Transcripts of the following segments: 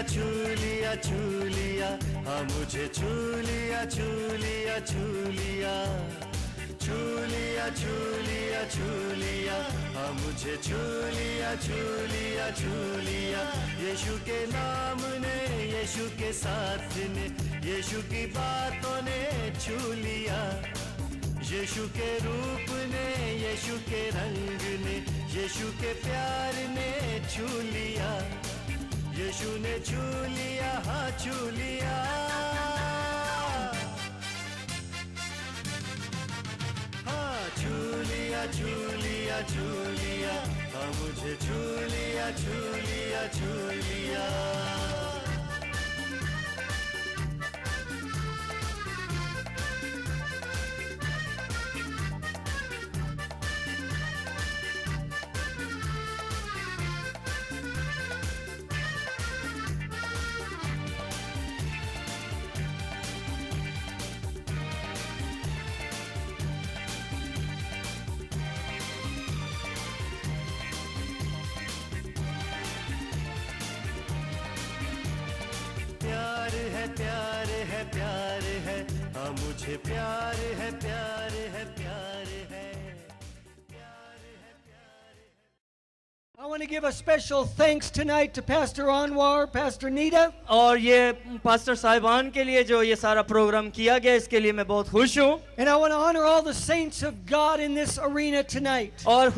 छू लिया छू लिया, हाँ मुझे छू लिया छू लिया छू लिया, छू लिया छू लिया छू लिया, हाँ मुझे छू लिया छू लिया छू लिया। यीशु के नाम ने, यीशु के साथ ने, यीशु की बातों ने छू लिया, यीशु के रूप ने, यीशु के रंग ने, यीशु के प्यार ने छू लिया, यीशु ने छू लिया, हाँ छू लिया। हाँ छू लिया छू लिया छू लिया, हाँ मुझे छू लिया छू लिया छू लिया। प्यार है प्यार है, हाँ मुझे प्यार है प्यार है प्यार है। I want to give a special thanks tonight to Pastor Anwar, Pastor Nita. और ये पास्टर साहिबान के लिए जो ये सारा प्रोग्राम किया गया, इसके लिए मैं बहुत खुश हूँ। And I want to honor all the saints of God in this arena tonight. और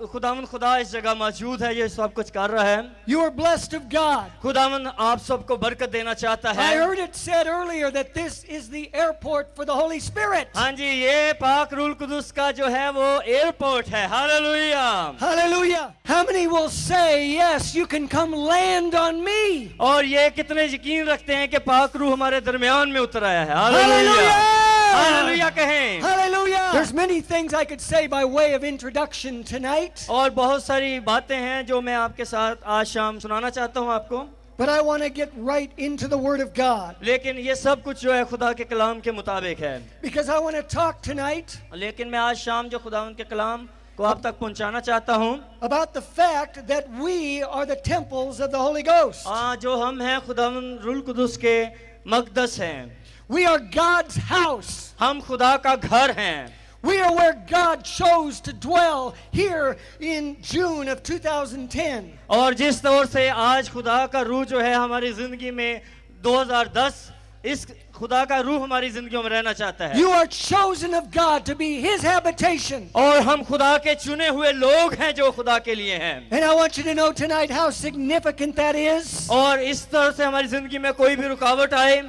खुदावन खुदा इस जगह मौजूद है, ये सब कुछ कर रहा है। You are blessed of God. खुदावन आप सबको बरकत देना चाहता है। I heard it said earlier that this is the airport for the Holy Spirit. हाँ जी, ये पाक रूल कुदुस का जो है वो एयरपोर्ट है। Hallelujah. Hallelujah. How many will say, yes, you can come land on me? और ये कितने यकीन रखते हैं कि पाक रूह हमारे दरमियान में उतर आया है। हालेलुया। हालेलुया कहें। Hallelujah. There's many things I could say by way of introduction tonight. और बहुत सारी बातें हैं जो मैं आपके साथ आज शाम सुनाना चाहता हूँ आपको। But I want to get right into the Word of God. लेकिन ये सब कुछ जो है खुदा के कलाम के मुताबिक है। Because I want to talk tonight लेकिन मैं आज शाम जो खुदावंद के कलाम को आप तक पहुंचाना चाहता हूँ about the fact that we are the temples of the Holy Ghost. जो हम हैं खुदावंद रूल कुदुस के मक़दस हैं। We are God's house. हम खुदा का घर हैं। We are where God chose to dwell here in June of 2010. और जिस तौर से आज खुदा का रूह जो है हमारी जिंदगी में 2010 इस खुदा का रूह हमारी जिंदगियों में रहना चाहता है। You are chosen of God to be His habitation. और हम खुदा के चुने हुए लोग हैं जो खुदा के लिए हैं। And I want you to know tonight how significant that is. और इस तरह से हमारी जिंदगी में कोई भी रुकावट आए,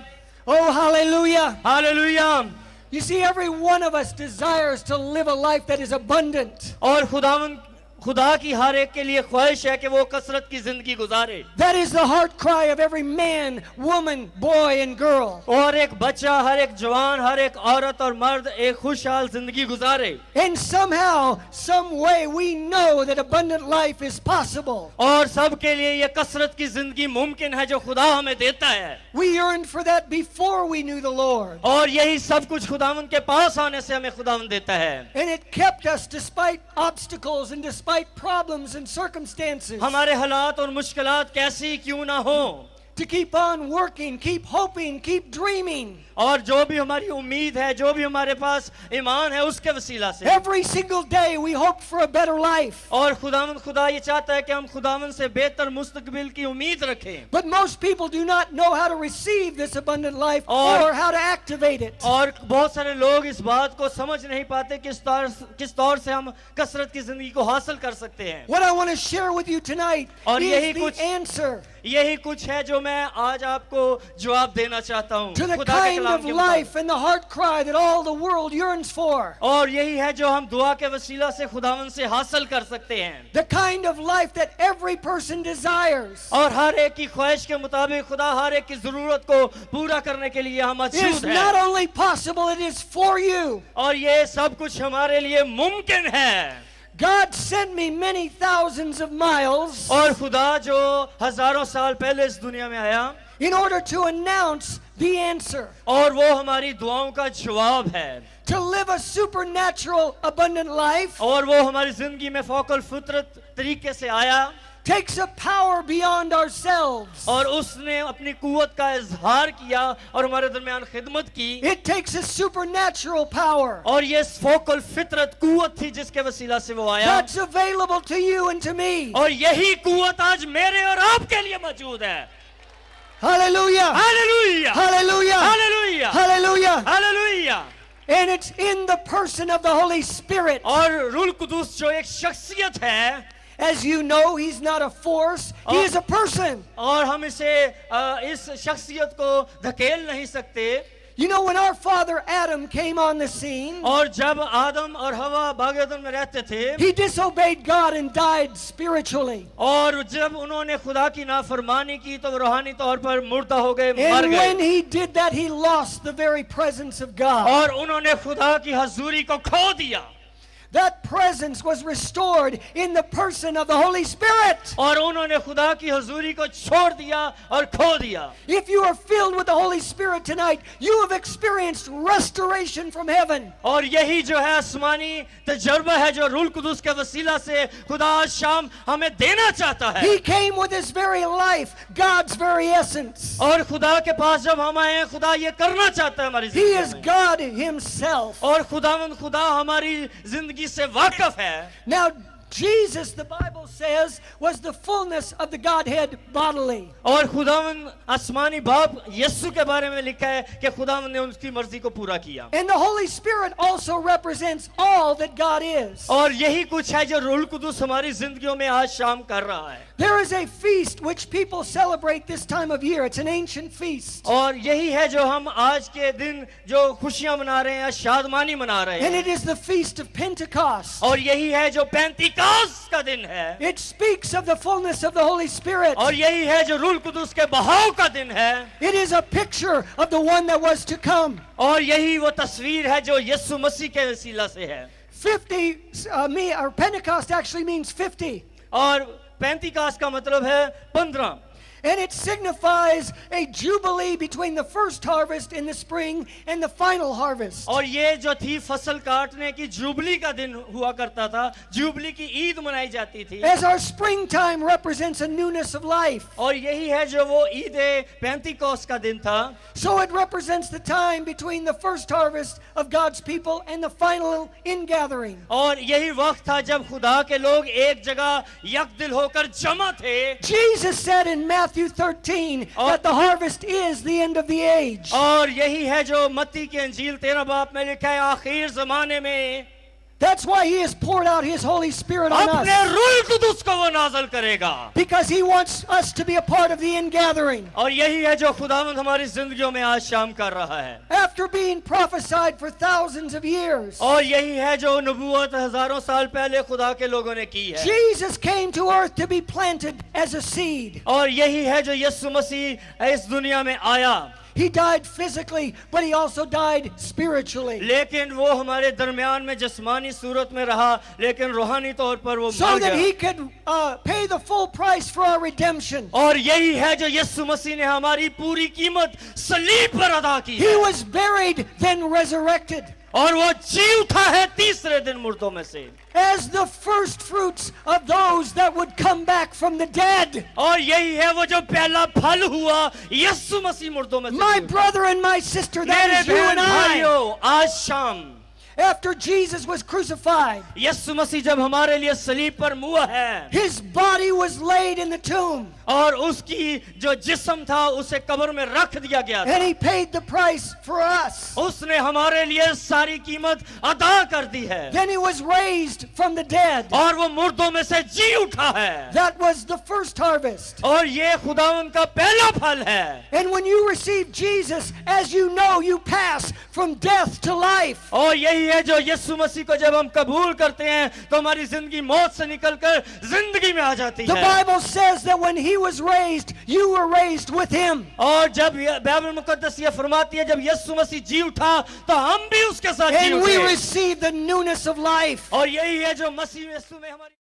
Oh, hallelujah. Hallelujah. You see, every one of us desires to live a life that is abundant. और खुदा की हर एक के लिए ख्वाहिश है कि वो कसरत की जिंदगी गुजारे। That is the heart cry of every man, woman, boy and girl. और एक बच्चा, हर एक जवान, हर एक औरत और मर्द एक खुशहाल जिंदगी गुजारे। And somehow, some way we know that abundant life is possible. और सबके लिए ये कसरत की जिंदगी मुमकिन है जो खुदा हमें देता है। We yearned for that before we knew the Lord. और यही सब कुछ खुदावन के पास आने से हमें खुदावन देता है। And it kept us despite obstacles and despite problems and circumstances. हमारे हालात और मुश्किलात कैसी क्यों ना हो, To keep on working, keep hoping, keep dreaming. और जो भी हमारी उम्मीद है, जो भी हमारे पास ईमान है, उसके वसीला से Every single day we hope for a better life. और खुदा ये चाहता है कि हम खुदावन से बेहतर मुस्तकबिल की उम्मीद रखें। But most people do not know how to receive this abundant life और- or how to activate it. और बहुत सारे लोग इस बात को समझ नहीं पाते किस तौर से हम कसरत की जिंदगी को हासिल कर सकते हैं। What I want to share with you tonight और is यही the कुछ- answer यही कुछ है जो मैं आज आपको जवाब देना चाहता हूँ to the खुदा के kind कलाम of के life मुताबिक। and the heart cry that all the world yearns for. और यही है जो हम दुआ के वसीला से खुदावन से हासिल कर सकते हैं। The kind of life that every person desires. और हर एक की ख्वाहिश के मुताबिक खुदा हर एक की जरूरत को पूरा करने के लिए हम It is मौजूद not है। only possible, it is for you. और ये सब कुछ हमारे लिए मुमकिन है। God sent me many thousands of miles और खुदा जो हजारों साल पहले इस दुनिया में आया in order to announce the answer. और वो हमारी दुआओं का जवाब है। To live a supernatural, abundant life. और वो हमारी जिंदगी में फौकल फितरत तरीके से आया। takes a power beyond ourselves. और उसने अपनी कुव्वत का इजहार किया और हमारे दरमियान खिदमत की। It takes a supernatural power और ये फोकल फितरत कुव्वत थी जिसके वसीला से वो आया। that's available to you and to me. और यही कुव्वत आज मेरे और आपके लिए मौजूद है। Hallelujah! Hallelujah, Hallelujah! Hallelujah, Hallelujah! Hallelujah. And it's in the person of the Holy Spirit. और रूह कुदूस जो एक शख्सियत है, As you know, he's not a force, he is a person. और हम इसे इस शख्सियत को धकेल नहीं सकते। You know, when our father Adam came on the scene, और जब आदम और हवा बागेदन में रहते थे, he disobeyed God and died spiritually. और जब उन्होंने खुदा की नाफरमानी की तो वो रूहानी तौर पर मुर्दा हो गए, मर And when गए। he did that, he lost the very presence of God. और उन्होंने खुदा की हजूरी को खो दिया। That presence was restored in the person of the Holy Spirit. और उन्होंने खुदा की हजूरी को छोड़ दिया और खो दिया। If you are filled with the Holy Spirit tonight, you have experienced restoration from heaven. और यही जो है आसमानी तजर्बा है जो रूह कुदूस के वसीला से खुदा आज शाम हमें देना चाहता है। He came with his very life, God's very essence. और खुदा के पास जब हम आए हैं, खुदा ये करना चाहता है हमारी He is जिंदगी में। God himself. और खुदा हमारी जिंदगी से वाकिफ है। Now, Jesus, the Bible says, was the fullness of the Godhead bodily. और खुदावन आसमानी बाप यीशु के बारे में लिखा है कि खुदावन ने उसकी मर्जी को पूरा किया। And the Holy Spirit also represents all that God is. और यही कुछ है जो रूह कुदूस हमारी जिंदगियों में आज शाम कर रहा है। There is a feast which people celebrate this time of year. It's an ancient feast. और यही है जो हम आज के दिन जो खुशियां मना रहे हैं, शादमानी मना रहे And हैं। it is the feast of Pentecost. और यही है जो पैंतीकास का दिन है। It speaks of the fullness of the Holy Spirit. और यही है जो रूह कुदूस के बहाव का दिन है। It is a picture of the one that was to come. और यही वो तस्वीर है जो यीशु मसीह के वसीला से है। 50, or Pentecost actually means 50. और पैंतीकास का मतलब है 15। And it signifies a jubilee between the first harvest in the spring and the final harvest. और ये जो थी फसल काटने की जुबली का दिन हुआ करता था, जुबली की ईद मनाई जाती थी। As our springtime represents a newness of life, और यही है जो वो ईद पैंतीकोस का दिन था। so it represents the time between the first harvest of God's people and the final ingathering. और यही वक्त था जब खुदा के लोग एक जगह यकदिल होकर जमा थे। Jesus said in Matthew 13 that the harvest is the end of the age. और यही है जो मत्ती की अंजील 13 बाब में लिखा है, आखिर जमाने में That's why he has poured out his Holy Spirit on अपने us. रूह कुदूस को वो नाज़िल करेगा। Because he wants us to be a part of the ingathering. और यही है जो खुदावंद हमारी जिंदगियों में आज शाम कर रहा है। After being prophesied for thousands of years, और यही है जो नबूवत हजारों साल पहले खुदा के लोगों ने की है। Jesus came to earth to be planted as a seed. और यही है जो यीशु मसीह इस दुनिया में आया। He died physically, but he also died spiritually. लेकिन वो हमारे दरमियान में जिस्मानी सूरत में रहा, लेकिन रूहानी तौर पर वो So मर that he गया। could pay the full price for our redemption. और यही है जो यीशु मसीह ने हमारी पूरी कीमत सलीब पर अदा की He है। was buried, then resurrected. और वो जी उठा है तीसरे दिन मुर्दों में से, As the first fruits of those that would come back from the dead. और यही है वो जो पहला फल हुआ यीशु मसीह मुर्दों में से My जी उठा। brother and my sister, that मेरे is you बहन and I. भाइयों, आज शाम After Jesus was crucified, यीशु मसीह जब हमारे लिए सलीब पर मुआ है, his body was laid in the tomb. और उसकी जो जिस्म था उसे कब्र में रख दिया गया था। And he paid the price for us. उसने हमारे लिए सारी कीमत अदा कर दी है। Then he was raised from the dead. और वो मुर्दों में से जी उठा है। That was the first harvest. और ये खुदावंद का पहला फल है। And when you receive Jesus, as you know, you pass from death to life. और यही है जो यीशु मसीह को जब हम कबूल करते हैं तो हमारी जिंदगी मौत से निकलकर जिंदगी में आ जाती The है। Bible says that when he was raised, you were raised with him. और जब बाइबल मुकद्दस ये फरमाती है जब यीशु मसीह जी उठा तो हम भी उसके साथ जी And we उठे। receive the newness of life. और यही है जो मसीह यीशु में हमारी